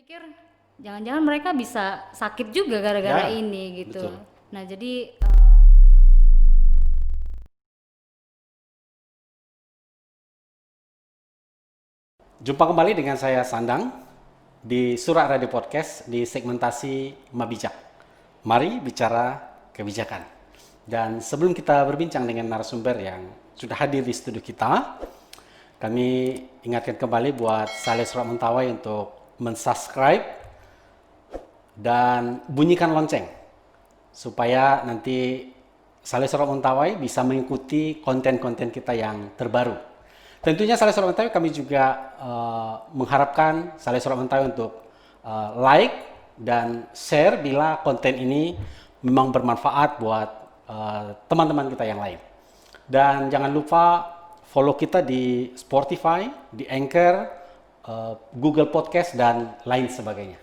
pikir jangan-jangan mereka bisa sakit juga gara-gara Ya, ini gitu. betul. Nah jadi Jumpa kembali dengan saya Sandang di Surat Radio Podcast di segmentasi Mabijak. Mari bicara kebijakan. Dan sebelum kita berbincang dengan narasumber yang sudah hadir di studio kita, kami ingatkan kembali buat Saleh Surat Mentawai untuk mensubscribe dan bunyikan lonceng supaya nanti Saleh Surat Mentawai bisa mengikuti konten-konten kita yang terbaru. Tentunya Saleh Surat Mentawai kami juga mengharapkan Saleh Surat Mentawai untuk like dan share bila konten ini memang bermanfaat buat teman-teman kita yang lain. Dan jangan lupa follow kita di Spotify, di Anchor, Google Podcast dan lain sebagainya.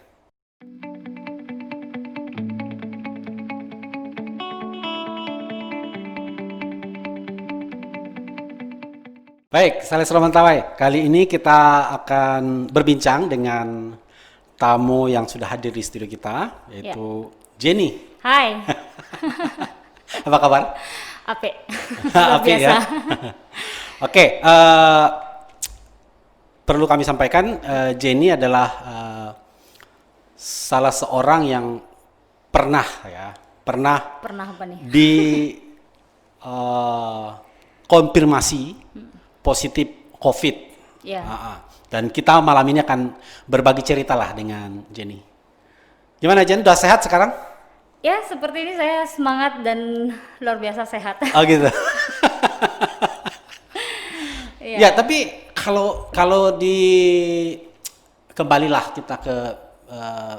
Baik, Saleh Surat Mentawai. Kali ini kita akan berbincang dengan tamu yang sudah hadir di studio kita, yaitu Jenny. hai, Apa kabar? Ape, luar Api biasa. ya. Oke, perlu kami sampaikan, Jenny adalah salah seorang yang pernah Pernah apa nih? di konfirmasi positif COVID. Ya. Dan kita malam ini akan berbagi cerita lah dengan Jenny. Gimana Jen? Udah sehat sekarang? Ya seperti ini saya semangat dan luar biasa sehat. Oh gitu. Iya. Ya, tapi kalau kembalilah kita ke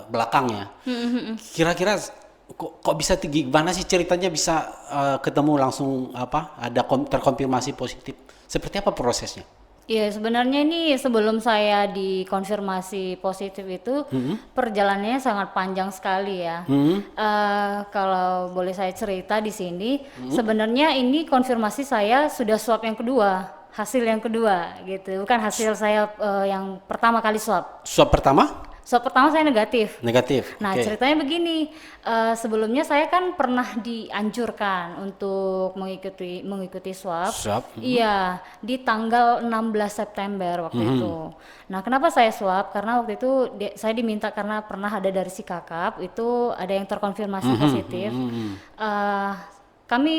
belakang ya. Kira-kira kok bisa tinggi? Gimana sih ceritanya bisa ketemu langsung ada terkonfirmasi positif? Seperti apa prosesnya? Iya sebenarnya ini sebelum saya dikonfirmasi positif itu perjalanannya sangat panjang sekali ya. Kalau boleh saya cerita di sini, sebenarnya ini konfirmasi saya sudah swab yang kedua, hasil yang kedua gitu, bukan hasil saya yang pertama kali swab. Swab pertama? Swab pertama saya negatif. Negatif. Nah Oke. ceritanya begini, sebelumnya saya kan pernah dianjurkan untuk mengikuti swab. Swab. Iya, di tanggal 16 September waktu itu. Nah, kenapa saya swab? Karena waktu itu saya diminta karena pernah ada dari si kakap itu ada yang terkonfirmasi positif. Kami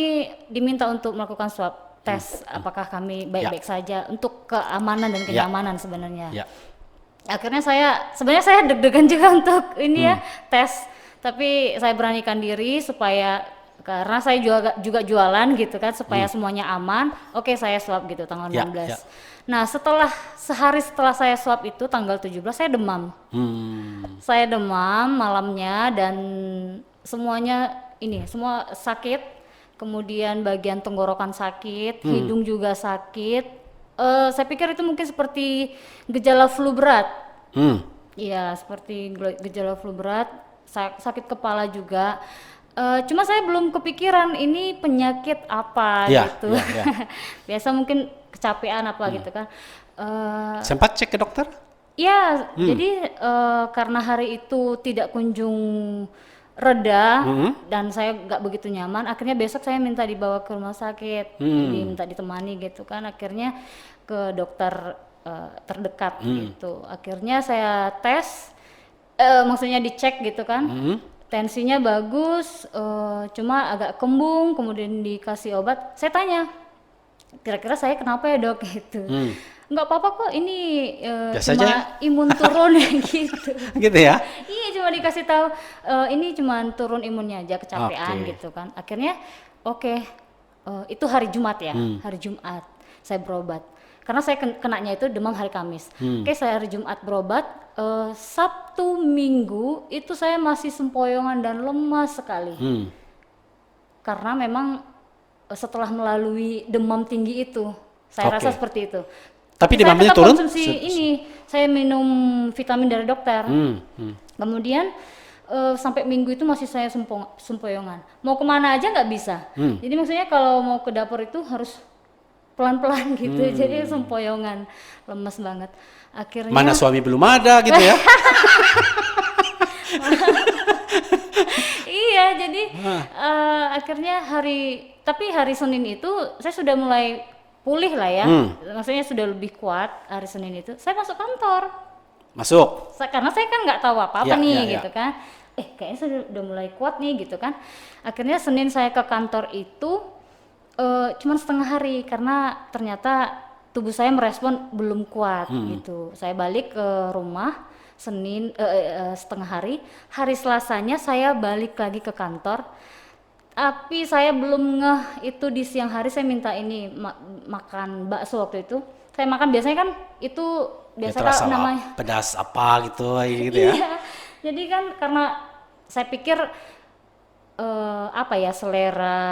diminta untuk melakukan swab tes apakah kami baik-baik saja untuk keamanan dan kenyamanan sebenarnya. Ya. Akhirnya sebenarnya saya deg-degan juga untuk ini ya tes, tapi saya beranikan diri supaya karena saya juga jualan gitu kan supaya semuanya aman. Oke, saya swab gitu tanggal 16. Ya. Nah, sehari setelah saya swab itu tanggal 17 saya demam. Saya demam malamnya dan semua sakit. Kemudian bagian tenggorokan sakit, hidung juga sakit. Saya pikir itu mungkin seperti gejala flu berat. Iya, seperti gejala flu berat, sakit kepala juga. Cuma saya belum kepikiran ini penyakit apa gitu. Ya. Biasa mungkin kecapean apa gitu kan. Sempat cek ke dokter? Ya, jadi karena hari itu tidak kunjung reda dan saya nggak begitu nyaman, akhirnya besok saya minta dibawa ke rumah sakit, minta ditemani gitu kan, akhirnya ke dokter terdekat gitu, akhirnya saya tes, maksudnya dicek gitu kan, tensinya bagus, cuma agak kembung, kemudian dikasih obat, saya tanya, kira-kira saya kenapa ya dok gitu. Nggak apa-apa kok ini Biasa cuma aja ya? imun turun gitu. Gitu ya? Iya cuma dikasih tahu ini cuma turun imunnya aja kecapean Oke. gitu kan. Akhirnya oke, itu hari Jumat ya, hari Jumat saya berobat. Karena saya kenanya itu demam hari Kamis. Oke, saya hari Jumat berobat, Sabtu Minggu itu saya masih sempoyongan dan lemas sekali. Karena memang setelah melalui demam tinggi itu, saya Oke. rasa seperti itu. Tapi Saya demamnya tetap turun? konsumsi saya minum vitamin dari dokter. Kemudian sampai minggu itu masih saya sempoyongan. Mau kemana aja nggak bisa. Jadi maksudnya kalau mau ke dapur itu harus pelan-pelan gitu. Jadi sempoyongan, lemes banget. Akhirnya Mana suami belum ada gitu ya? akhirnya tapi hari Senin itu saya sudah mulai pulih lah ya, maksudnya sudah lebih kuat hari Senin itu. Saya masuk kantor. Masuk. Karena saya kan nggak tahu apa-apa Ya, nih ya, ya. gitu kan. Kayaknya saya udah mulai kuat nih gitu kan. Akhirnya Senin saya ke kantor itu cuma setengah hari karena ternyata tubuh saya merespon belum kuat gitu. Saya balik ke rumah Senin setengah hari. Hari Selasanya saya balik lagi ke kantor. Tapi saya belum ngeh itu di siang hari saya minta ini makan bakso waktu itu. Saya makan biasanya kan itu biasa terasa namanya pedas apa gitu gitu ya. Iya. Jadi kan karena saya pikir apa ya selera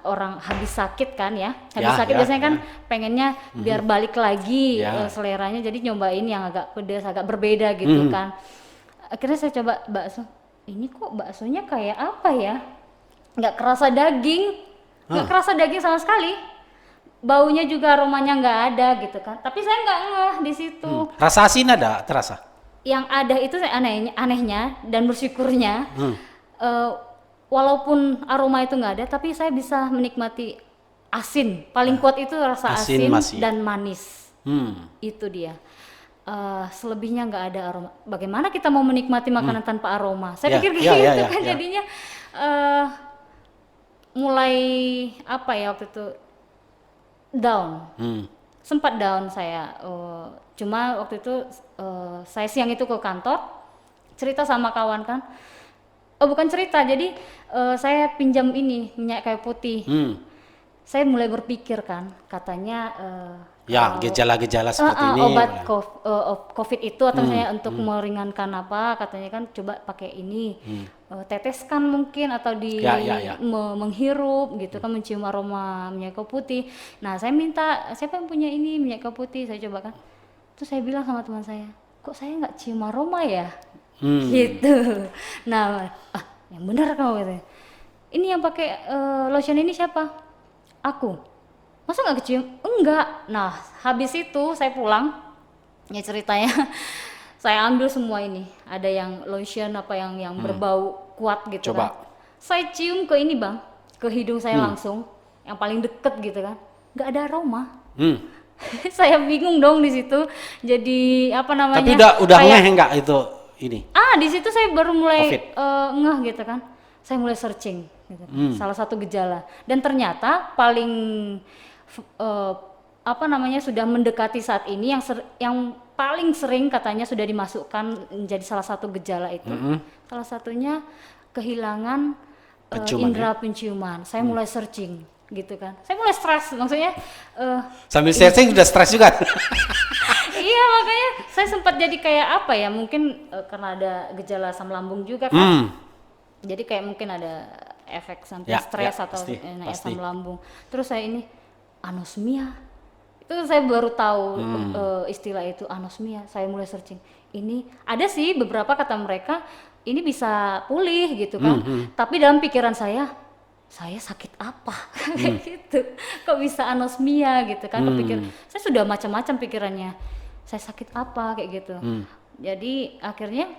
orang habis sakit kan ya. Habis sakit biasanya kan pengennya biar balik lagi seleranya, jadi nyobain yang agak pedas, agak berbeda gitu kan. Akhirnya saya coba bakso. Ini kok baksonya kayak apa ya? Nggak kerasa daging, nggak kerasa daging sama sekali. Baunya juga aromanya nggak ada gitu kan. Tapi saya nggak ngeh di situ. Rasa asin ada terasa? Yang ada itu saya anehnya dan bersyukurnya, walaupun aroma itu nggak ada, tapi saya bisa menikmati asin. Paling kuat itu rasa asin dan manis. Itu dia. Selebihnya nggak ada aroma. Bagaimana kita mau menikmati makanan tanpa aroma? Saya pikir kayak gitu kan jadinya. Mulai apa ya waktu itu down, sempat down saya. Cuma waktu itu saya siang itu ke kantor, cerita sama kawan kan. Bukan cerita, jadi saya pinjam ini minyak kayu putih. Saya mulai berpikir kan, katanya gejala-gejala seperti ini obat COVID itu atau misalnya untuk meringankan apa, katanya kan coba pakai ini, teteskan mungkin atau menghirup gitu kan, mencium aroma minyak kayu putih. Nah saya minta, siapa yang punya ini minyak kayu putih, saya coba kan. Terus saya bilang sama teman saya, kok saya nggak cium aroma ya, gitu. Nah yang benar kamu gitu. Ini yang pakai lotion ini siapa? Aku. Masa nggak kecium? Enggak. Nah habis itu saya pulang, ya ceritanya saya ambil semua ini, ada yang lotion apa yang berbau kuat gitu. Coba. Kan saya cium ke ini bang, ke hidung saya langsung, yang paling deket gitu kan, nggak ada aroma. Saya bingung dong di situ, jadi apa namanya, tapi udah ngeh enggak itu ini? Di situ saya baru mulai ngeh gitu kan, saya mulai searching gitu kan. Salah satu gejala, dan ternyata paling apa namanya sudah mendekati saat ini yang paling sering katanya sudah dimasukkan menjadi salah satu gejala itu, salah satunya kehilangan indera penciuman. Saya mulai searching gitu kan, saya mulai stres, maksudnya sambil searching sudah stres juga. Iya, makanya saya sempat jadi kayak apa ya, mungkin karena ada gejala asam lambung juga kan, jadi kayak mungkin ada efek samping stres atau asam lambung. Terus saya ini anosmia, itu saya baru tahu istilah itu anosmia. Saya mulai searching, ini ada sih beberapa kata mereka ini bisa pulih gitu kan, tapi dalam pikiran saya sakit apa kayak gitu, kok bisa anosmia gitu kan. Kepikir saya sudah macam-macam pikirannya, saya sakit apa kayak gitu. Jadi akhirnya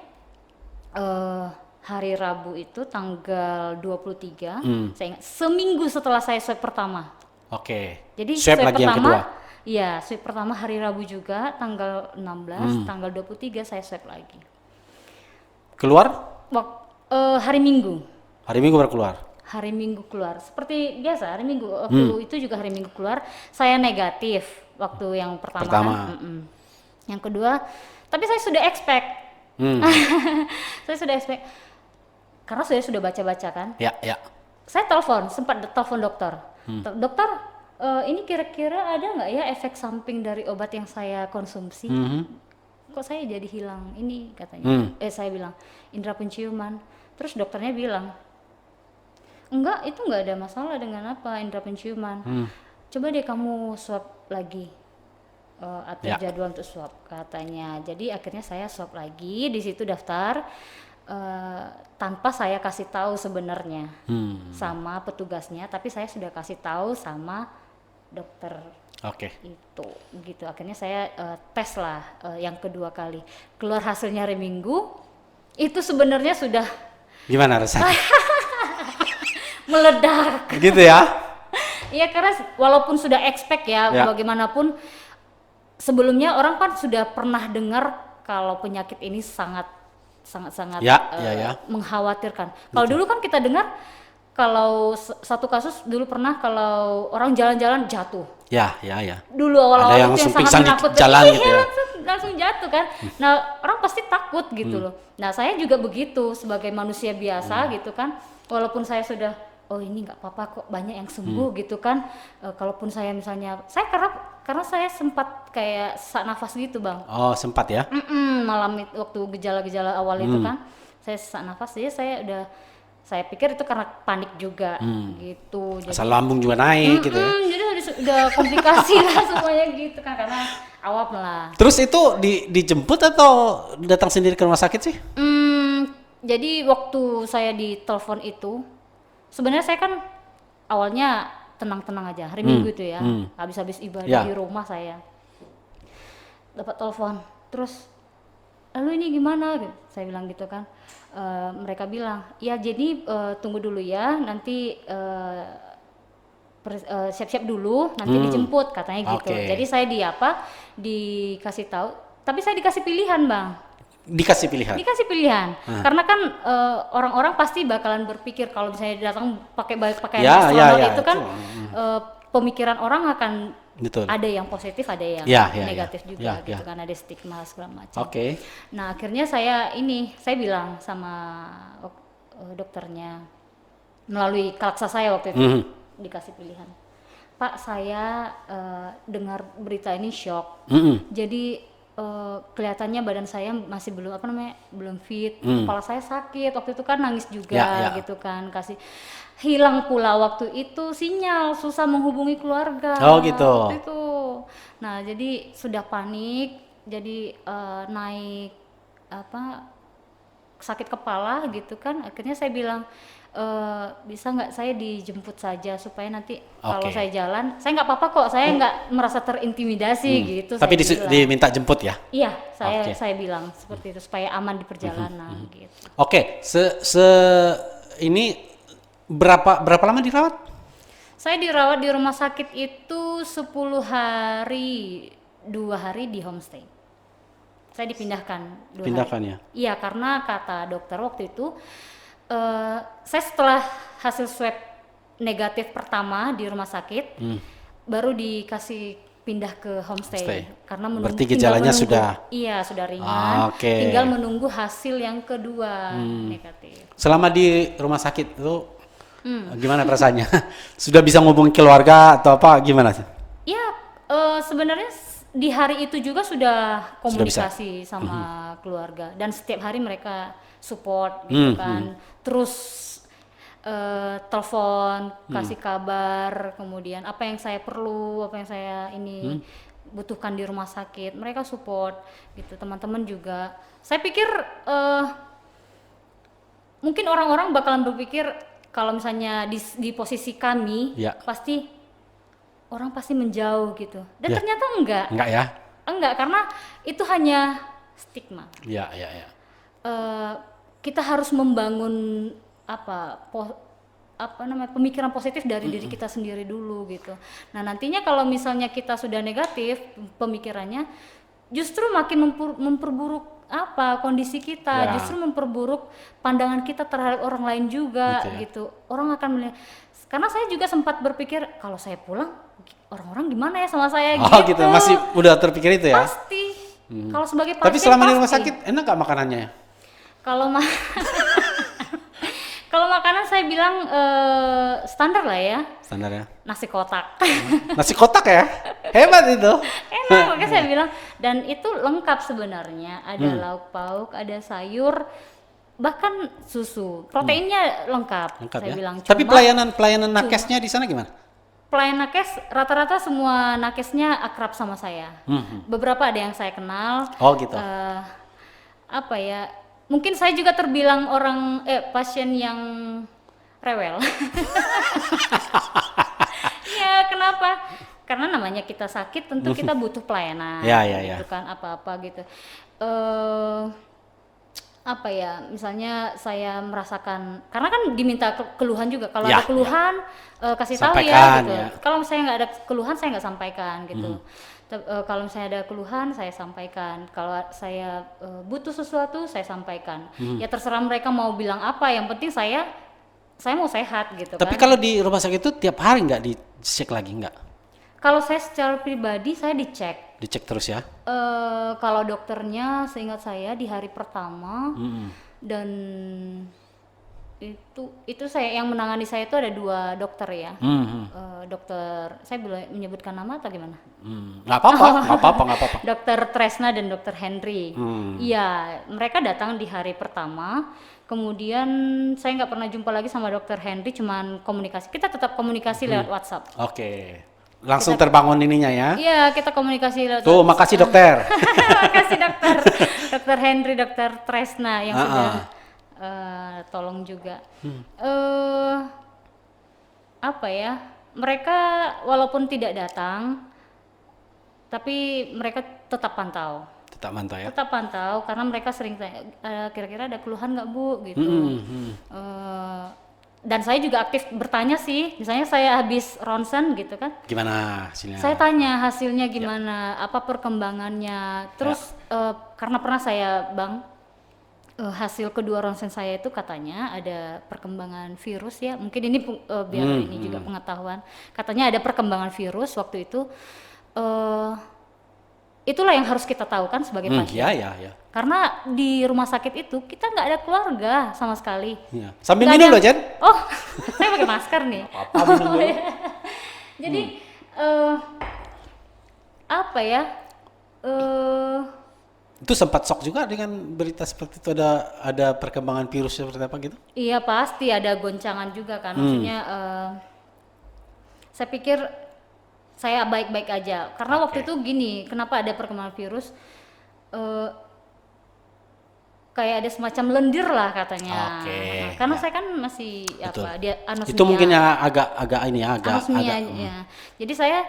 hari Rabu itu tanggal 23, saya ingat, seminggu setelah saya swab pertama. Jadi swab lagi yang kedua. Iya, swab pertama hari Rabu juga tanggal 16, tanggal 23 saya swab lagi. Keluar? Hari Minggu. Hari Minggu baru keluar. Hari Minggu keluar. Seperti biasa hari Minggu. Waktu itu juga hari Minggu keluar. Saya negatif waktu yang pertama. Yang kedua, tapi saya sudah expect. Saya sudah expect. Karena saya sudah baca-baca kan. Ya. Saya sempat telepon dokter. Dokter, ini kira-kira ada nggak ya efek samping dari obat yang saya konsumsi? Kok saya jadi hilang ini katanya. Saya bilang indera penciuman. Terus dokternya bilang, enggak, itu nggak ada masalah dengan apa indera penciuman. Coba deh kamu swab lagi, atur jadwal untuk swab katanya. Jadi akhirnya saya swab lagi, di situ daftar tanpa saya kasih tahu sebenarnya sama petugasnya, tapi saya sudah kasih tahu sama dokter. Itu gitu. Akhirnya saya tes lah yang kedua kali. Keluar hasilnya hari Minggu. Itu sebenarnya sudah gimana rasanya? meledak. Gitu ya? Iya, karena walaupun sudah expect ya, Ya. bagaimanapun sebelumnya orang kan sudah pernah dengar kalau penyakit ini sangat Ya, ya. mengkhawatirkan. Kalau dulu kan kita dengar kalau satu kasus dulu pernah kalau orang jalan-jalan jatuh. Ya. Dulu Ada awal-awal yang itu langsung yang sangat pingsan di menakutkan. jalan Iya, gitu ya. langsung jatuh kan. Nah, orang pasti takut gitu loh. Nah, saya juga begitu sebagai manusia biasa gitu kan. Walaupun saya sudah ini nggak apa-apa kok, banyak yang sembuh gitu kan. Kalaupun saya misalnya karena saya sempat kayak sesak nafas gitu, Bang. Oh, sempat ya? Malam itu waktu gejala-gejala awal itu kan saya sesak nafas, jadi saya pikir itu karena panik juga gitu. Jadi, Asal lambung juga naik gitu ya. jadi udah komplikasi lah semuanya gitu kan, karena awam lah. Terus itu dijemput atau datang sendiri ke rumah sakit sih? Jadi waktu saya ditelepon itu, sebenarnya saya kan awalnya tenang-tenang aja, hari Minggu itu ya, habis-habis ibadah Ya. di rumah saya dapat telepon, terus lalu ini gimana? Saya bilang gitu kan. Mereka bilang, ya jadi tunggu dulu ya, nanti siap-siap dulu, nanti dijemput katanya gitu. Oke. Jadi saya dikasih tahu, tapi saya dikasih pilihan, Bang. Dikasih pilihan. Dikasih pilihan, karena kan orang-orang pasti bakalan berpikir kalau misalnya datang pakai pakaian Ya, astronot ya, itu kan itu. pemikiran orang akan Betul. ada yang positif, ada yang Ya, negatif juga ya, gitu ya. kan, ada stigma segala macam. Oke. Nah, akhirnya saya bilang sama dokternya melalui kalaksa saya waktu itu, dikasih pilihan. Pak, saya dengar berita ini shock. Jadi kelihatannya badan saya masih belum fit, kepala saya sakit, waktu itu kan nangis juga Ya. gitu kan, hilang pula waktu itu sinyal, susah menghubungi keluarga. Oh, gitu. Waktu itu. Nah, jadi sudah panik, jadi naik sakit kepala gitu kan. Akhirnya saya bilang, bisa nggak saya dijemput saja supaya nanti kalau Oke. saya jalan, saya nggak apa-apa kok, saya nggak merasa terintimidasi gitu. Tapi saya bilang. diminta jemput ya? Iya, Oke. saya bilang seperti itu supaya aman di perjalanan gitu. Oke, ini berapa lama dirawat? Saya dirawat di rumah sakit itu 10 hari, 2 hari di homestay. Saya dipindahkan 2 Pindahkan hari. ya? Iya, karena kata dokter waktu itu, saya setelah hasil swab negatif pertama di rumah sakit, baru dikasih pindah ke homestay. Homestay. Karena Berarti tinggal gejalanya menunggu. sudah? Iya, sudah ringan. Oke. Tinggal menunggu hasil yang kedua negatif. Selama di rumah sakit itu gimana perasaannya? Sudah bisa ngubungi keluarga atau apa gimana sih? Ya, sebenarnya di hari itu juga sudah bisa. komunikasi sama keluarga, dan setiap hari mereka support gitu kan. Terus telepon, kasih kabar, kemudian apa yang saya perlu, apa yang saya butuhkan di rumah sakit, mereka support gitu. Teman-teman juga. Saya pikir mungkin orang-orang bakalan berpikir kalau misalnya di posisi kami, Ya. orang pasti menjauh gitu. Dan Ya. ternyata enggak. Enggak ya? Enggak, karena itu hanya stigma. Ya. Kita harus membangun pemikiran positif dari diri kita sendiri dulu gitu. Nah, nantinya kalau misalnya kita sudah negatif pemikirannya, justru makin memperburuk kondisi kita, Ya. justru memperburuk pandangan kita terhadap orang lain juga. Gitu ya. Gitu. Orang akan melihat, karena saya juga sempat berpikir kalau saya pulang orang-orang gimana ya sama saya Oh gitu, masih udah terpikir itu ya? Pasti. Kalau sebagai pasien Tapi selama di rumah pasti. sakit enak gak makanannya? Kalau kalau makanan saya bilang standar lah ya, Standar ya? nasi kotak. Nasi kotak ya? Hebat itu. Enak, makanya saya bilang, dan itu lengkap sebenarnya, ada lauk pauk, ada sayur, bahkan susu, proteinnya lengkap. Lengkap Saya ya? bilang. Tapi Cuma pelayanan nakesnya di sana gimana? pelayan nakes rata-rata semua nakesnya akrab sama saya. Beberapa ada yang saya kenal. Oh gitu. Mungkin saya juga terbilang pasien yang rewel. Ya, kenapa? Karena namanya kita sakit, tentu kita butuh pelayanan. Ya. Gitu kan, apa-apa gitu. apa ya, misalnya saya merasakan, karena kan diminta keluhan juga, kalau Ya, ada keluhan kasih tahu ya Sampaikan, gitu. ya. Kalau misalnya nggak ada keluhan saya nggak sampaikan gitu. Kalau misalnya ada keluhan saya sampaikan, kalau saya butuh sesuatu saya sampaikan. Ya terserah mereka mau bilang apa, yang penting saya mau sehat gitu Tapi kan. kalau di rumah sakit itu tiap hari nggak dicek lagi nggak? Kalau saya secara pribadi saya dicek. Dicek terus ya? Kalau dokternya seingat saya di hari pertama, dan itu saya yang menangani saya itu ada 2 dokter ya. Dokter, saya boleh menyebutkan nama atau gimana? Nggak apa-apa, nggak apa-apa, nggak apa-apa. Dokter Tresna dan Dokter Henry. Iya, mereka datang di hari pertama. Kemudian saya nggak pernah jumpa lagi sama Dokter Henry, cuman komunikasi. Kita tetap komunikasi lewat WhatsApp. Oke. Langsung terbangun ininya ya? Iya, kita komunikasi lewat Tuh, makasih dokter. Makasih dokter. Dokter Henry, Dokter Tresna yang sudah tolong juga. Apa ya? Mereka walaupun tidak datang, tapi mereka tetap pantau. Tetap mantap ya? Tetap pantau karena mereka sering tanya, kira-kira ada keluhan nggak Bu gitu. Dan saya juga aktif bertanya sih, misalnya saya habis ronsen gitu kan, Gimana hasilnya? saya tanya hasilnya gimana, apa perkembangannya. Terus karena pernah saya hasil kedua ronsen saya itu katanya ada perkembangan virus ya, mungkin ini biar ini juga pengetahuan, katanya ada perkembangan virus waktu itu. Itulah yang harus kita tahu kan sebagai pasien. Ya. Karena di rumah sakit itu kita nggak ada keluarga sama sekali. Ya. Sambil Nggak minum ada- loh, Jen. Oh, saya pakai masker nih. Apa minum dulu? Jadi apa ya? Itu sempat shock juga dengan berita seperti itu, ada perkembangan virus seperti apa gitu? Iya pasti ada goncangan juga kan. Maksudnya saya pikir saya baik-baik aja. Karena waktu itu gini, kenapa ada perkembangan virus? Kayak ada semacam lendir lah katanya. Oke, Karena ya. saya kan masih Betul. dia anosmia. Itu mungkin ya agak ini ya, Anosmia, ya. Jadi saya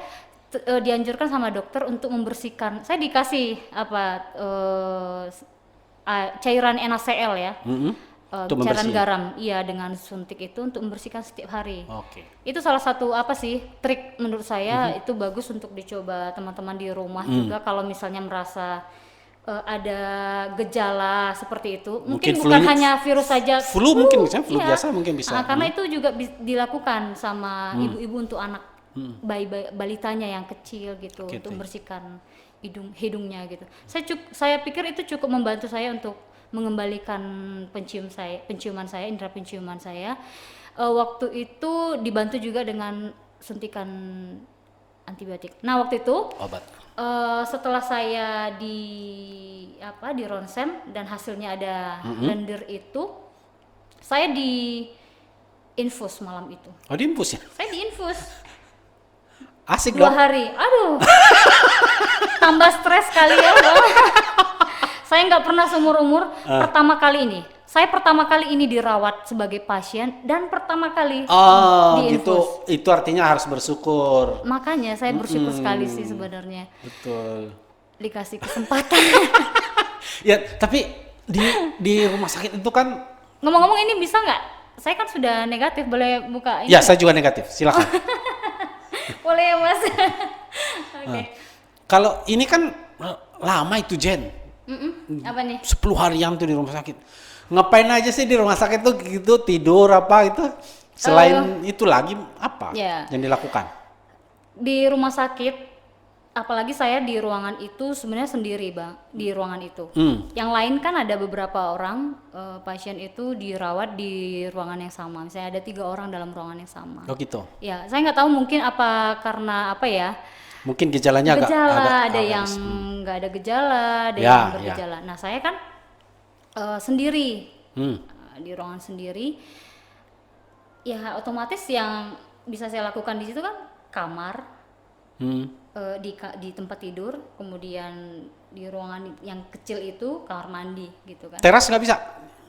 dianjurkan sama dokter untuk membersihkan. Saya dikasih cairan NaCl ya. Untuk Cairan membersih. garam, iya, dengan suntik itu untuk membersihkan setiap hari. Oke. Itu salah satu trik menurut saya itu bagus untuk dicoba teman-teman di rumah juga kalau misalnya merasa ada gejala seperti itu. Mungkin bukan hanya virus saja. Flu mungkin misalnya, flu iya. biasa mungkin bisa. Karena itu juga dilakukan sama ibu-ibu untuk anak balitanya yang kecil gitu, Oke, untuk tuh. membersihkan hidungnya gitu. Saya pikir itu cukup membantu saya untuk mengembalikan penciuman saya, indera penciuman saya. Waktu itu dibantu juga dengan suntikan antibiotik. Nah waktu itu Obat. setelah saya di ronsen dan hasilnya ada lendir itu, saya di infus malam itu. Oh, diinfus ya? Saya diinfus Asik 2 dong. hari. Aduh, tambah stres kali ya Bang. Saya nggak pernah seumur umur saya pertama kali ini dirawat sebagai pasien dan pertama kali Oh, diinfus. gitu. Itu artinya harus bersyukur. Makanya saya bersyukur sekali sih sebenarnya Betul. dikasih kesempatan. Ya, tapi di rumah sakit itu kan, Ngomong-ngomong ini bisa nggak? Saya kan sudah negatif, boleh buka ini? ya saya juga negatif. Silakan. Boleh ya Mas. Oke. Kalau ini kan lama itu, Jen. Apa nih? 10 harian tuh di rumah sakit. Ngapain aja sih di rumah sakit tuh gitu, tidur apa itu? Selain itu lagi apa Ya. yang dilakukan? Di rumah sakit, apalagi saya di ruangan itu sebenarnya sendiri Bang, di ruangan itu. Yang lain kan ada beberapa orang pasien itu dirawat di ruangan yang sama. Misalnya ada 3 orang dalam ruangan yang sama. Oh gitu. Ya, saya nggak tahu mungkin karena apa ya? Mungkin gejalanya agak Ada yang nggak ada gejala, ada Ya, yang bergejala. Nah saya kan sendiri di ruangan sendiri, ya otomatis yang bisa saya lakukan di situ kan kamar, di tempat tidur, kemudian di ruangan yang kecil itu kamar mandi gitu kan. Teras nggak bisa?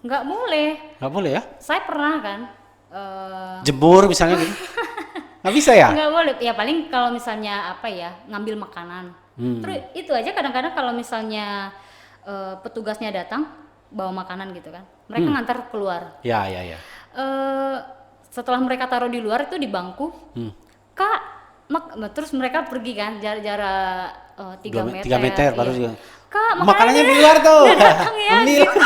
Nggak boleh. Nggak boleh ya? Saya pernah kan. Jemur misalnya gitu? Nggak bisa ya? Nggak boleh, ya paling kalau misalnya ngambil makanan. Terus itu aja kadang-kadang kalau misalnya petugasnya datang, bawa makanan gitu kan. Mereka ngantar keluar. Ya. Setelah mereka taruh di luar itu di bangku, Kak, terus mereka pergi kan jarak 3 meter. 3 meter iya. baru juga. Kak, makanannya di luar tuh. udah datang ya. Ambil. Gitu.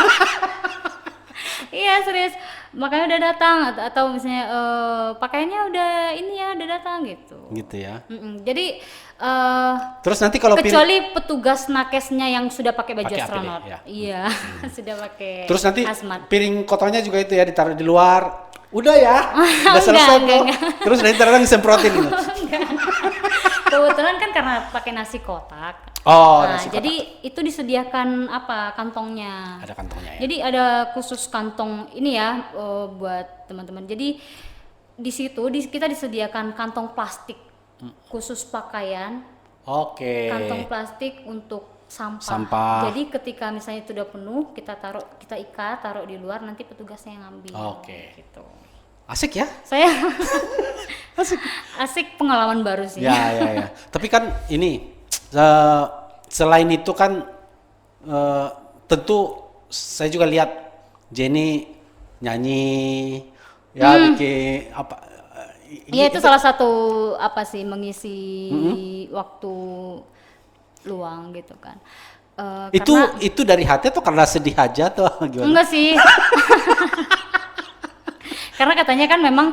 Iya serius, makanya udah datang atau misalnya pakaiannya udah ini ya udah datang gitu. Gitu ya. Jadi Terus nanti kalau kecuali petugas nakesnya yang sudah pakai baju Pakai APD, astronot, ya. iya sudah pakai. Terus nanti hazmat. piring kotornya juga itu ya ditaruh di luar. Udah ya, udah selesai kok. enggak. Terus nanti terkadang disemprotin gitu. Kebetulan kan karena pakai nasi kotak. Oh, Nah, nasi kotak. jadi itu disediakan apa kantongnya. Ada kantongnya ya. Jadi ada khusus kantong ini ya buat teman-teman. Jadi di situ kita disediakan kantong plastik khusus pakaian, Oke. kantong plastik untuk sampah. Sampah. Jadi ketika misalnya itu udah penuh, kita ikat, taruh di luar, nanti petugasnya yang ngambil. Oke. Gitu. Asik ya? Saya asik pengalaman baru sih. Ya. Tapi kan ini selain itu kan tentu saya juga lihat Jenny nyanyi ya bikin apa Iya itu salah satu apa sih mengisi waktu luang gitu kan. itu dari hati atau karena sedih aja atau gimana? Enggak sih. Karena katanya kan memang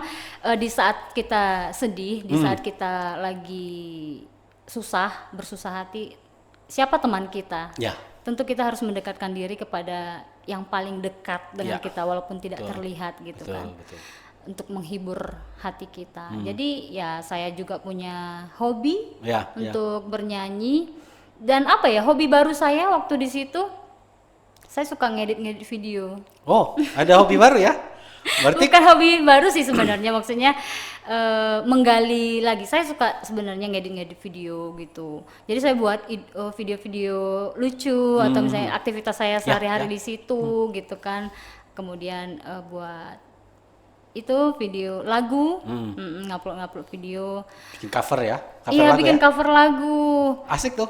di saat kita sedih, di saat kita lagi bersusah hati, siapa teman kita? Ya. Tentu kita harus mendekatkan diri kepada yang paling dekat dengan Ya. kita walaupun tidak Betul. terlihat gitu Betul, kan. betul. Untuk menghibur hati kita. Jadi ya saya juga punya hobi Ya, untuk bernyanyi dan apa ya hobi baru saya waktu di situ saya suka ngedit video. Oh, ada hobi baru ya? Berarti Bukan hobi baru sih sebenarnya maksudnya menggali lagi. Saya suka sebenarnya ngedit video gitu. Jadi saya buat video-video lucu atau misalnya aktivitas saya sehari-hari di situ gitu kan. Kemudian buat itu video lagu, ngupload video. bikin cover ya? Cover Iya lagu bikin ya? cover lagu. Asik tuh.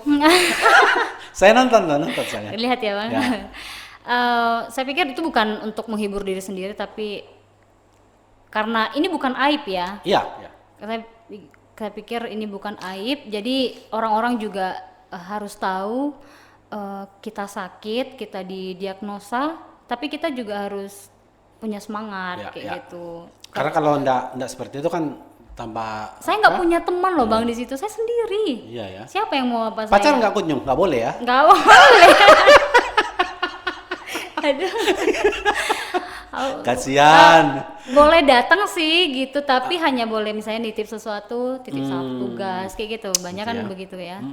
Saya nonton saya. Lihat ya bang. Ya. Saya pikir itu bukan untuk menghibur diri sendiri tapi karena ini bukan aib ya. Iya. Saya pikir ini bukan aib, jadi orang-orang juga harus tahu kita sakit, kita didiagnosa, tapi kita juga harus punya semangat kayak gitu. Karena kalau enggak seperti itu kan tambah Saya nggak punya teman loh bang di situ, saya sendiri. Iya ya. Siapa yang mau apa Pacar saya? nggak kunjung, nggak boleh ya? Nggak boleh. Aduh. Kasihan. Boleh datang sih gitu, tapi hanya boleh misalnya nitip sesuatu, titip sama tugas kayak gitu. Banyak kan begitu ya.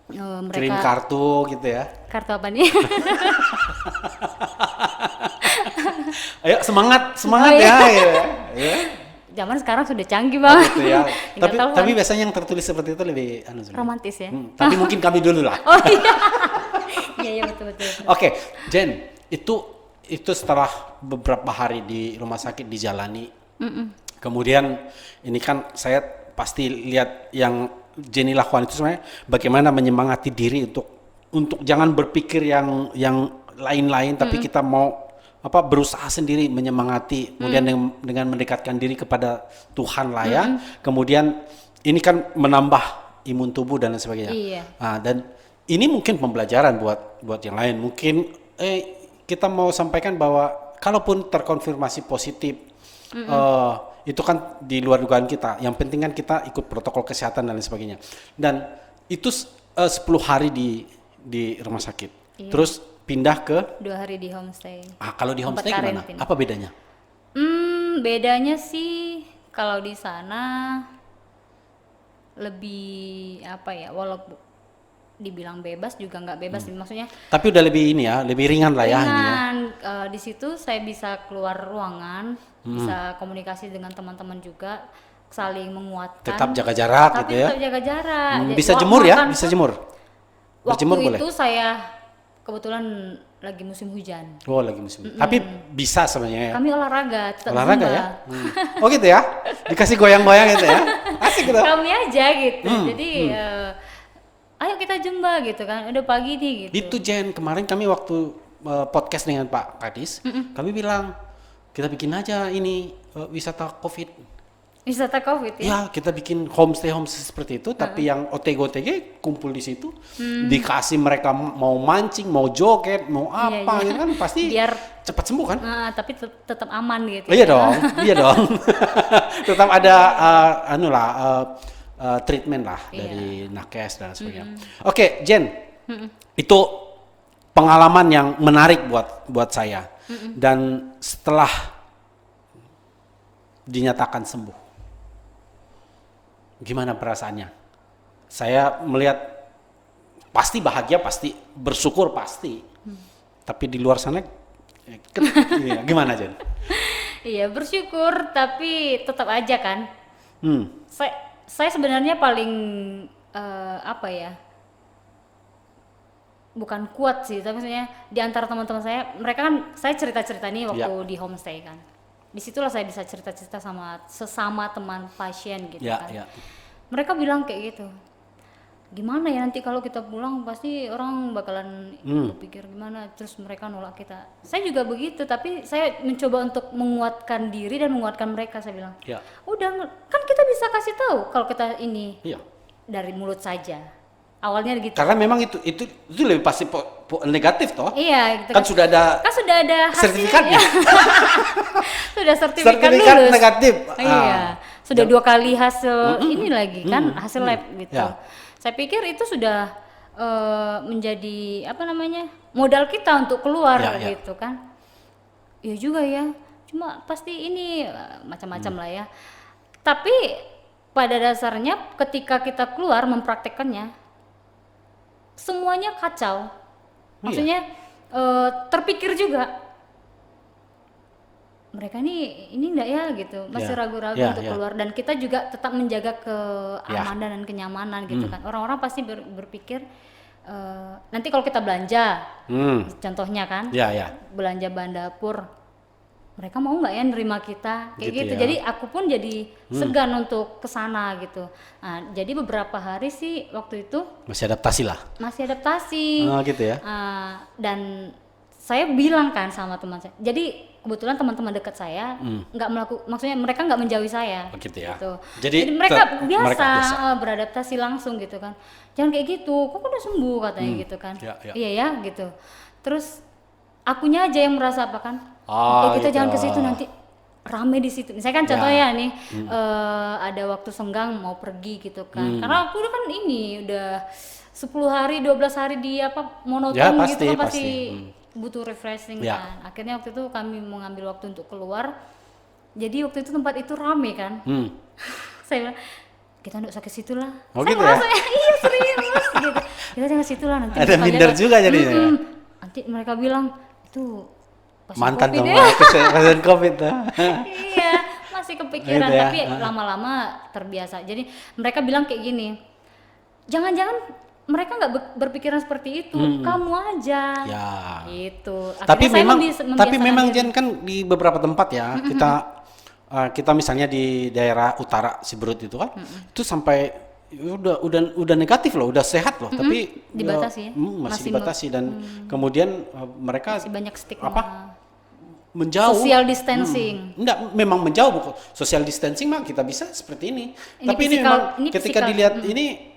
Kirim Mereka kartu gitu ya. kartu apa nih? Ayo semangat Oh, iya. ya. Zaman sekarang sudah canggih bang. Gitu ya. Tinggal telepon. tapi biasanya yang tertulis seperti itu lebih sebenarnya. Romantis ya. Tapi mungkin kami dulu lah. Oh iya. Iya betul. Oke, Jen, itu setelah beberapa hari di rumah sakit dijalani. Kemudian ini kan saya pasti lihat yang Jenny lakukan itu sebenarnya bagaimana menyemangati diri untuk jangan berpikir yang lain-lain, tapi kita mau berusaha sendiri menyemangati, kemudian dengan mendekatkan diri kepada Tuhan lah ya. Kemudian ini kan menambah imun tubuh dan lain sebagainya. Iya. Nah, dan ini mungkin pembelajaran buat yang lain. Mungkin kita mau sampaikan bahwa kalaupun terkonfirmasi positif, itu kan di luar dugaan kita. Yang penting kan kita ikut protokol kesehatan dan lain sebagainya. Dan itu 10 hari di rumah sakit. Iya. Terus pindah ke 2 hari di homestay. kalau di homestay Tempat gimana? karantina. Apa bedanya? Bedanya sih kalau di sana lebih apa ya, walaupun dibilang bebas juga nggak bebas sih, maksudnya Tapi udah lebih ini ya, lebih ringan lah ya. ini ya. ringan. Di situ saya bisa keluar ruangan, bisa komunikasi dengan teman-teman juga, saling menguatkan. Tetap jaga jarak Tapi gitu ya. tetap jaga jarak. Jadi, Bisa jemur ya? makan Bisa pun- jemur. Waktu Berjemur boleh? itu saya kebetulan lagi musim hujan. Oh, lagi musim. Tapi bisa sebenarnya ya. Kami olahraga, tetap Olahraga Zumba. ya? Oh gitu ya? Dikasih goyang-goyang gitu ya? Asik gitu. Kami aja gitu. Jadi ayo kita Zumba gitu kan. Udah pagi nih gitu. Itu Jen, kemarin kami waktu podcast dengan Pak Kadis, kami bilang kita bikin aja ini wisata COVID. Wisata COVID ya? Ya, kita bikin homestay seperti itu, tapi yang OTG kumpul di situ, dikasih mereka mau mancing, mau joget, mau apa, gitu kan pasti biar cepat sembuh kan? Tapi tetap aman gitu. Iya dong, iya dong. Tetap ada treatment lah dari nakes dan sebagainya. Oke, Jen, itu pengalaman yang menarik buat saya. Dan setelah dinyatakan sembuh, gimana perasaannya? Saya melihat pasti bahagia, pasti bersyukur pasti. Tapi di luar sana gimana Jen? Iya bersyukur, tapi tetap aja kan. Saya sebenarnya paling bukan kuat sih, tapi maksudnya di antara teman-teman saya, mereka kan saya cerita-cerita nih waktu di homestay kan. Disitulah saya bisa cerita-cerita sama sesama teman pasien gitu kan. Mereka bilang kayak gitu, gimana ya nanti kalau kita pulang pasti orang bakalan berpikir gimana, terus mereka nolak kita. Saya juga begitu, tapi saya mencoba untuk menguatkan diri dan menguatkan mereka. Saya bilang, udah kan kita bisa kasih tahu kalau kita ini dari mulut saja. Awalnya gitu. Karena memang itu lebih pasti negatif toh. Iya, gitu kan sudah ada sertifikatnya. Sudah sertifikat lulus. Negatif. Iya. Sudah 2 kali hasil ini lagi kan, hasil lab gitu. Saya pikir itu sudah menjadi modal kita untuk keluar gitu kan. Iya juga ya. Cuma pasti ini macam-macam lah ya. Tapi pada dasarnya ketika kita keluar mempraktekkannya, semuanya kacau. Maksudnya terpikir juga, mereka ini enggak ya gitu, masih ragu-ragu untuk keluar, dan kita juga tetap menjaga keamanan dan kenyamanan gitu kan. Orang-orang pasti berpikir nanti kalau kita belanja, contohnya kan, belanja bahan dapur, mereka mau nggak ya nerima kita kayak gitu. Jadi aku pun jadi segan untuk kesana gitu. Nah, jadi beberapa hari sih waktu itu masih adaptasi. Gitu ya. Dan saya bilang kan sama teman saya. Jadi kebetulan teman-teman dekat saya nggak maksudnya mereka nggak menjauhi saya. Gitu ya. Gitu. Jadi mereka biasa beradaptasi langsung gitu kan. Jangan kayak gitu, kok udah sembuh katanya gitu kan. Iya ya gitu. Terus akunya aja yang merasa apa kan? Kita jangan ke situ nanti rame di situ. Misalnya kan contohnya nih ada waktu senggang mau pergi gitu kan. Karena aku kan udah 10 hari 12 hari di monoton gitu kan, pasti butuh refreshing kan. Akhirnya waktu itu kami mengambil waktu untuk keluar. Jadi waktu itu tempat itu rame kan. Saya bilang kita nggak usah ke situ lah. Saya gitu merasa iya serius gitu. Kita jangan ke situ lah nanti. Ada minder juga jadinya. Nanti mereka bilang itu mantan pasien COVID tuh. Iya, masih kepikiran gitu ya? Tapi lama-lama terbiasa. Jadi mereka bilang kayak gini, jangan-jangan mereka nggak berpikiran seperti itu, kamu aja. Gitu. Tapi memang Jen kan di beberapa tempat ya, kita misalnya di daerah utara Siberut itu kan, itu sampai udah negatif loh, udah sehat loh, tapi dibatasi masih dibatasi dan kemudian mereka masih banyak stigma. Menjauh. Social distancing. Enggak, memang menjauh bukan. Social distancing mah kita bisa seperti ini. Tapi ini memang ketika dilihat ini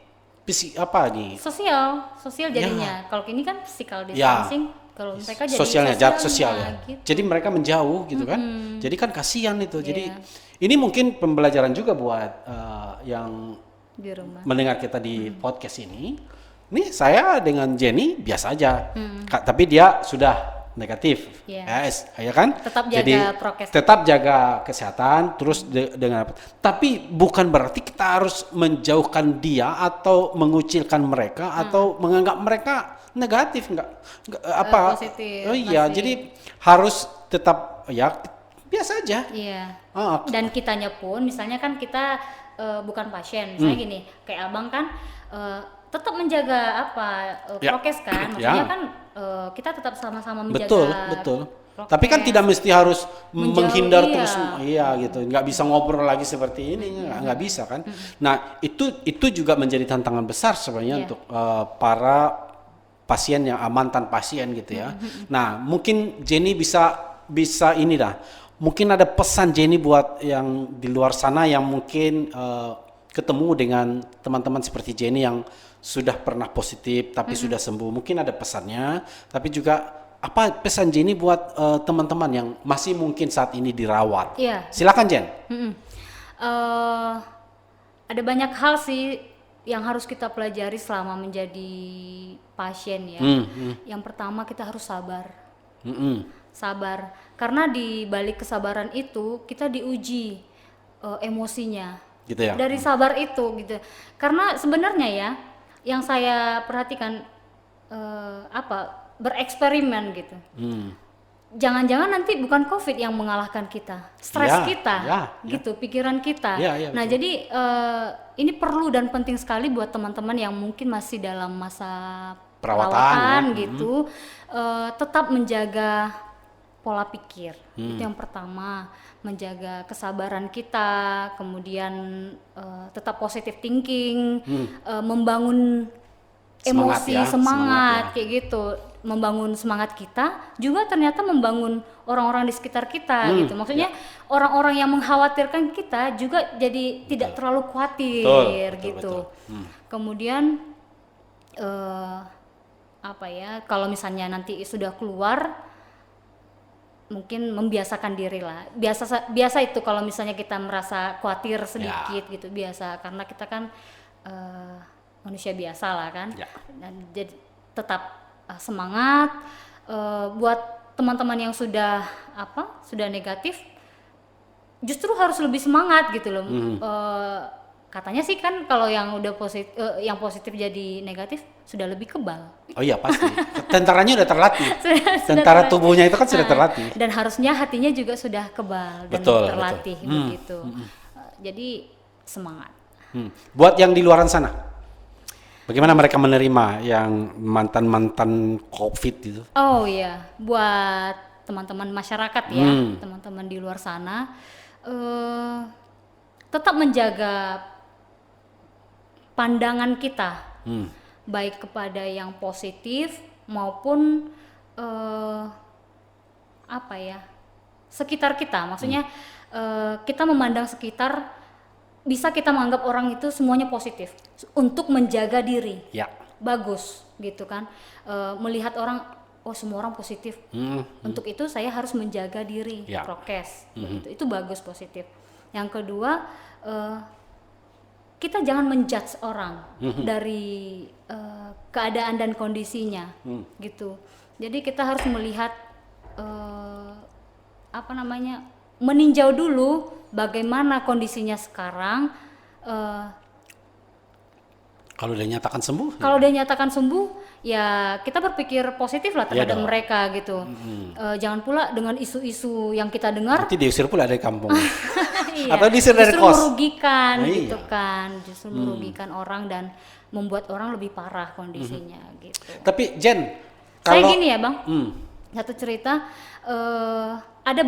Sosial jadinya. Kalau ini kan physical distancing, kalau mereka jadi sosialnya, jarak sosial ya. Gitu. Jadi mereka menjauh gitu kan. Jadi kan kasihan itu. Jadi ini mungkin pembelajaran juga buat yang di rumah mendengar kita di podcast ini. Nih saya dengan Jenny biasa aja. Tapi dia sudah negatif, ya kan? Tetap jaga prokes. Tetap jaga kesehatan, terus dengan apa? Tapi bukan berarti kita harus menjauhkan dia atau mengucilkan mereka atau menganggap mereka negatif, enggak positif. Oh iya, jadi harus tetap biasa aja. Iya. Dan kitanya pun, misalnya kan kita bukan pasien, misalnya gini, kayak abang kan tetap menjaga prokes kan, maksudnya kan kita tetap sama-sama menjaga. Betul. Tapi kan tidak mesti harus menghindar terus, gitu. Nggak bisa ngobrol lagi seperti ini, nggak bisa kan. Nah itu juga menjadi tantangan besar sebenarnya untuk para pasien yang mantan pasien gitu ya. Nah, mungkin Jenny bisa ini dah. Mungkin ada pesan Jenny buat yang di luar sana yang mungkin ketemu dengan teman-teman seperti Jenny yang sudah pernah positif tapi sudah sembuh. Mungkin ada pesannya, tapi juga apa pesan Jenny buat teman-teman yang masih mungkin saat ini dirawat? Iya. Silakan Jen. Ada banyak hal sih yang harus kita pelajari selama menjadi pasien ya. Yang pertama kita harus sabar. Sabar, karena di balik kesabaran itu kita diuji emosinya. Gitu ya. Dari sabar itu gitu. Karena sebenarnya ya, yang saya perhatikan bereksperimen gitu. Jangan-jangan nanti bukan COVID yang mengalahkan kita, stres kita, gitu, pikiran kita. Nah, betul. Jadi ini perlu dan penting sekali buat teman-teman yang mungkin masih dalam masa perawatan gitu, tetap menjaga pola pikir. Itu yang pertama, menjaga kesabaran kita, kemudian tetap positive thinking, membangun emosi, semangat kayak gitu. Membangun semangat kita juga ternyata membangun orang-orang di sekitar kita gitu. Maksudnya orang-orang yang mengkhawatirkan kita juga jadi tidak terlalu khawatir gitu. Kemudian kalau misalnya nanti sudah keluar, mungkin membiasakan diri lah. Biasa itu kalau misalnya kita merasa khawatir sedikit gitu, biasa, karena kita kan manusia biasa lah kan. Dan jadi tetap semangat. Buat teman-teman yang sudah negatif, justru harus lebih semangat gitu loh. Katanya sih kan kalau yang udah positif jadi negatif sudah lebih kebal. Oh iya pasti. Tentaranya udah terlatih. Tentara tubuhnya itu kan sudah terlatih. Dan harusnya hatinya juga sudah kebal dan terlatih begitu. Jadi semangat. Buat yang di luaran sana, bagaimana mereka menerima yang mantan-mantan COVID itu? Oh iya, buat teman-teman masyarakat ya, teman-teman di luar sana, tetap menjaga pandangan kita, baik kepada yang positif maupun sekitar kita. Maksudnya kita memandang sekitar, bisa kita menganggap orang itu semuanya positif untuk menjaga diri. Bagus gitu kan. Melihat orang, semua orang positif. Untuk itu saya harus menjaga diri, prokes. Itu bagus, positif. Yang kedua, kita jangan menjudge orang dari keadaan dan kondisinya gitu. Jadi kita harus melihat meninjau dulu bagaimana kondisinya sekarang. Kalau dia nyatakan sembuh? Kalau dia nyatakan sembuh, ya kita berpikir positif lah terhadap mereka gitu. Jangan pula dengan isu-isu yang kita dengar. Nanti diusir pula dari kampung. Atau diusir dari kos. Justru merugikan gitu kan. Justru merugikan orang dan membuat orang lebih parah kondisinya gitu. Tapi Jen, saya gini ya Bang, satu cerita. Ada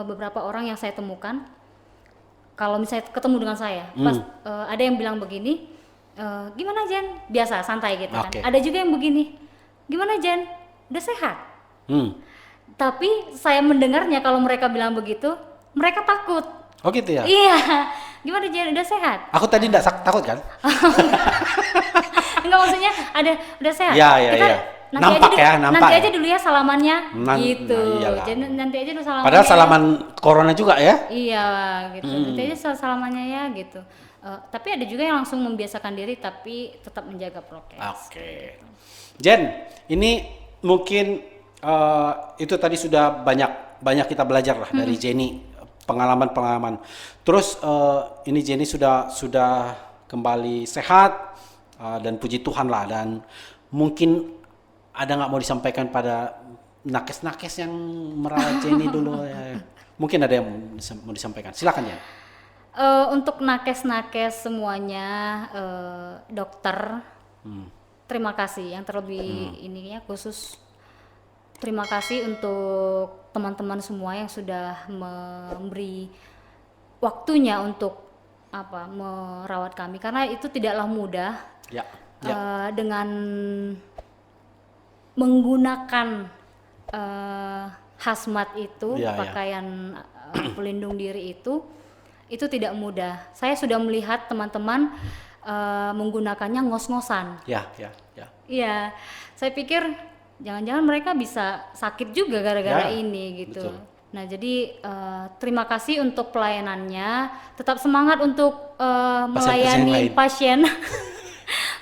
beberapa orang yang saya temukan, kalau misalnya ketemu dengan saya, ada yang bilang begini, gimana Jen? Biasa, santai gitu kan. Ada juga yang begini, gimana Jen? Udah sehat? Tapi saya mendengarnya kalau mereka bilang begitu, mereka takut. Oh gitu ya? Iya, gimana Jen? Udah sehat? Aku tadi enggak takut kan? Enggak, maksudnya udah sehat. Iya. Nampak nanti aja dulu ya salamannya gitu. Jadi nanti aja dulu salamannya. Padahal salaman corona juga ya? Iya gitu. Nanti aja salamannya ya gitu. Tapi ada juga yang langsung membiasakan diri tapi tetap menjaga prokes. Gitu. Jen, ini mungkin itu tadi sudah banyak kita belajar lah dari Jenny, pengalaman. Terus ini Jenny sudah kembali sehat dan puji Tuhan lah, dan mungkin ada nggak mau disampaikan pada nakes-nakes yang merawat Jenny dulu ya? Mungkin ada yang mau disampaikan, silakan ya. Untuk nakes-nakes semuanya, dokter, terima kasih. Yang terlebih ininya khusus terima kasih untuk teman-teman semua yang sudah memberi waktunya untuk merawat kami, karena itu tidaklah mudah. dengan menggunakan hazmat itu, pakaian pelindung diri itu tidak mudah. Saya sudah melihat teman-teman menggunakannya ngos-ngosan. Iya, saya pikir jangan-jangan mereka bisa sakit juga gara-gara ini gitu. Betul. Nah, jadi terima kasih untuk pelayanannya. Tetap semangat untuk melayani pasien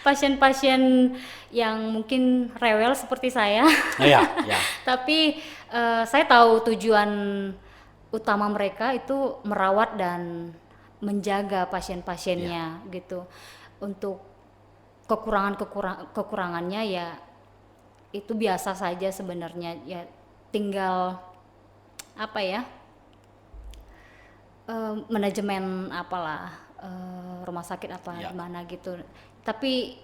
pasien-pasien yang mungkin rewel seperti saya. Tapi saya tahu tujuan utama mereka itu merawat dan menjaga pasien-pasiennya gitu. Untuk kekurangannya ya itu biasa saja sebenarnya, ya tinggal manajemen rumah sakit gimana gitu. Tapi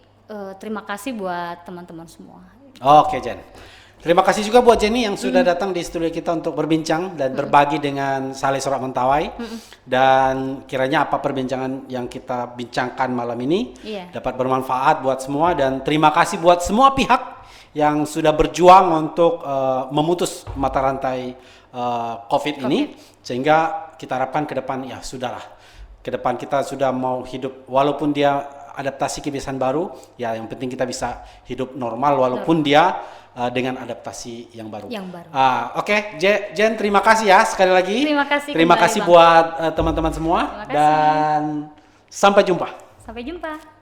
terima kasih buat teman-teman semua. Oke, Jen. Terima kasih juga buat Jenny yang sudah datang di studio kita untuk berbincang dan berbagi dengan Saleh Sorak Mentawai. Dan kiranya apa perbincangan yang kita bincangkan malam ini dapat bermanfaat buat semua, dan terima kasih buat semua pihak yang sudah berjuang untuk memutus mata rantai COVID ini, sehingga kita harapkan ke depan ya sudahlah. Ke depan kita sudah mau hidup walaupun dia adaptasi kebiasaan baru, ya yang penting kita bisa hidup normal walaupun dia dengan adaptasi yang baru. Oke, Jen, terima kasih ya sekali lagi. Terima kasih buat teman-teman semua, dan sampai jumpa. Sampai jumpa.